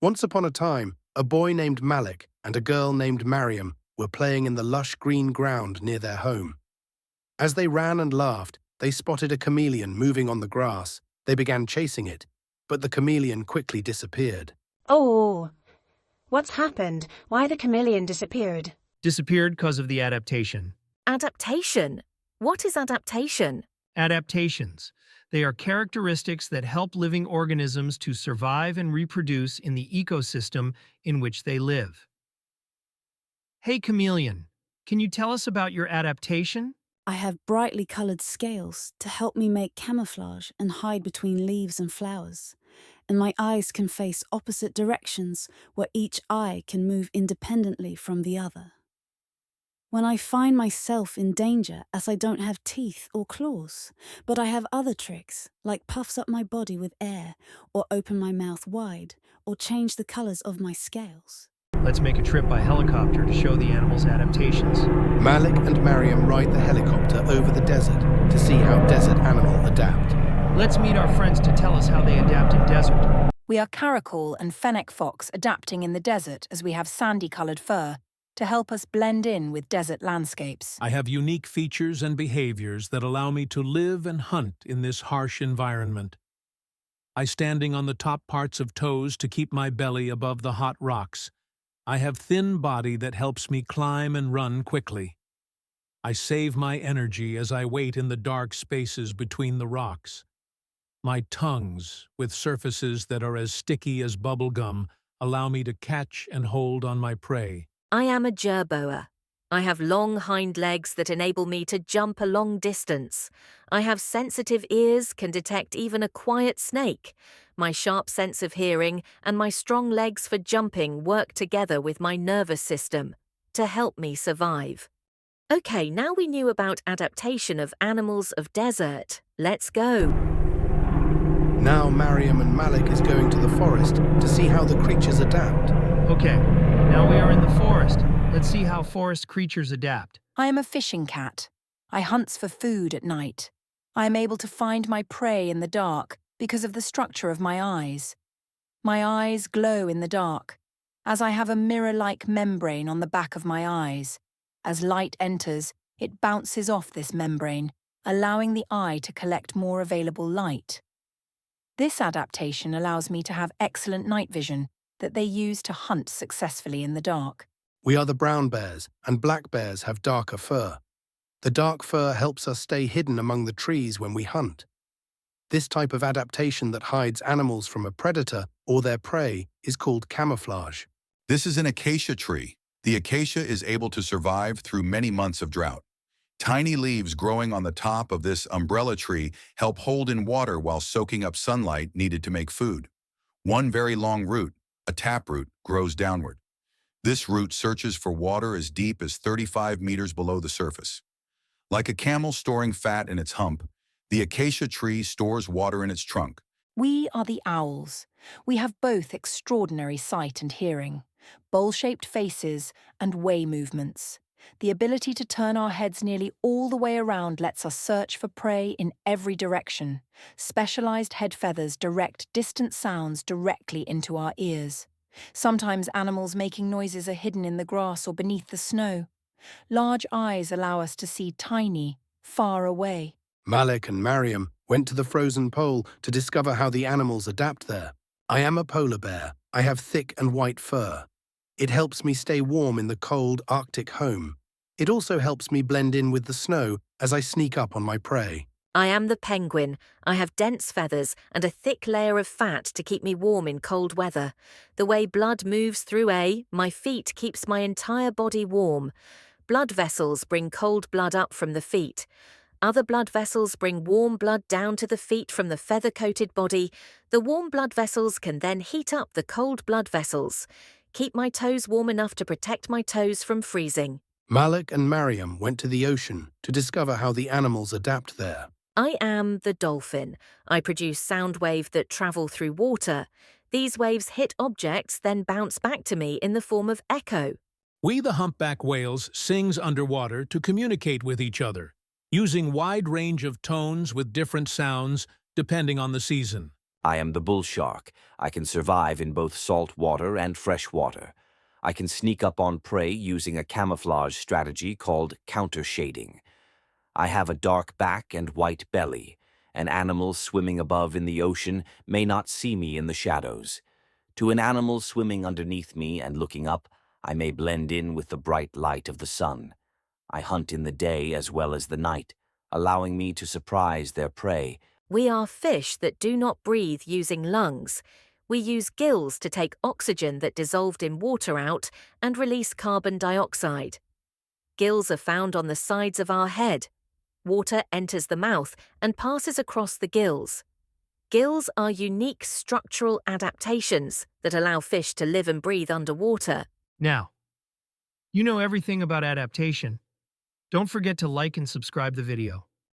Once upon a time, a boy named Malik and a girl named Mariam were playing in the lush green ground near their home. As they ran and laughed, they spotted a chameleon moving on the grass. They began chasing it, but the chameleon quickly disappeared. Oh, what's happened? Why the chameleon disappeared? Disappeared because of the adaptation. Adaptation? What is adaptation? Adaptations. They are characteristics that help living organisms to survive and reproduce in the ecosystem in which they live. Hey, chameleon, can you tell us about your adaptation? I have brightly coloured scales to help me make camouflage and hide between leaves and flowers. And my eyes can face opposite directions where each eye can move independently from the other. When I find myself in danger, as I don't have teeth or claws, but I have other tricks, like puffs up my body with air, or open my mouth wide, or change the colours of my scales. Let's make a trip by helicopter to show the animal's adaptations. Malik and Mariam ride the helicopter over the desert to see how desert animals adapt. Let's meet our friends to tell us how they adapt in desert. We are caracal and fennec fox adapting in the desert as we have sandy-coloured fur to help us blend in with desert landscapes. I have unique features and behaviors that allow me to live and hunt in this harsh environment. I standing on the top parts of toes to keep my belly above the hot rocks. I have thin body that helps me climb and run quickly. I save my energy as I wait in the dark spaces between the rocks. My tongues, with surfaces that are as sticky as bubble gum, allow me to catch and hold on my prey. I am a jerboa. I have long hind legs that enable me to jump a long distance. I have sensitive ears, can detect even a quiet snake. My sharp sense of hearing and my strong legs for jumping work together with my nervous system to help me survive. Okay, now we knew about adaptation of animals of desert. Let's go. Now Mariam and Malik is going to the forest to see how the creatures adapt. Okay, now we are in the forest. Let's see how forest creatures adapt. I am a fishing cat. I hunts for food at night. I am able to find my prey in the dark because of the structure of my eyes. My eyes glow in the dark, as I have a mirror-like membrane on the back of my eyes. As light enters, it bounces off this membrane, allowing the eye to collect more available light. This adaptation allows me to have excellent night vision that they use to hunt successfully in the dark. We are the brown bears, and black bears have darker fur. The dark fur helps us stay hidden among the trees when we hunt. This type of adaptation that hides animals from a predator or their prey is called camouflage. This is an acacia tree. The acacia is able to survive through many months of drought. Tiny leaves growing on the top of this umbrella tree help hold in water while soaking up sunlight needed to make food. One very long root, a taproot, grows downward. This root searches for water as deep as 35 meters below the surface. Like a camel storing fat in its hump, the acacia tree stores water in its trunk. We are the owls. We have both extraordinary sight and hearing, bowl-shaped faces, and way movements. The ability to turn our heads nearly all the way around lets us search for prey in every direction. Specialized head feathers direct distant sounds directly into our ears. Sometimes animals making noises are hidden in the grass or beneath the snow. Large eyes allow us to see tiny, far away. Malik and Mariam went to the frozen pole to discover how the animals adapt there. I am a polar bear. I have thick and white fur. It helps me stay warm in the cold Arctic home. It also helps me blend in with the snow as I sneak up on my prey. I am the penguin. I have dense feathers and a thick layer of fat to keep me warm in cold weather. The way blood moves through my feet keeps my entire body warm. Blood vessels bring cold blood up from the feet. Other blood vessels bring warm blood down to the feet from the feather-coated body. The warm blood vessels can then heat up the cold blood vessels. Keep my toes warm enough to protect my toes from freezing. Malik and Mariam went to the ocean to discover how the animals adapt there. I am the dolphin. I produce sound waves that travel through water. These waves hit objects, then bounce back to me in the form of echo. We, the humpback whales, sings underwater to communicate with each other, using wide range of tones with different sounds depending on the season. I am the bull shark. I can survive in both salt water and fresh water. I can sneak up on prey using a camouflage strategy called counter-shading. I have a dark back and white belly. An animal swimming above in the ocean may not see me in the shadows. To an animal swimming underneath me and looking up, I may blend in with the bright light of the sun. I hunt in the day as well as the night, allowing me to surprise their prey. We are fish that do not breathe using lungs. We use gills to take oxygen that dissolved in water out and release carbon dioxide. Gills are found on the sides of our head. Water enters the mouth and passes across the gills. Gills are unique structural adaptations that allow fish to live and breathe underwater. Now, you know everything about adaptation. Don't forget to like and subscribe the video.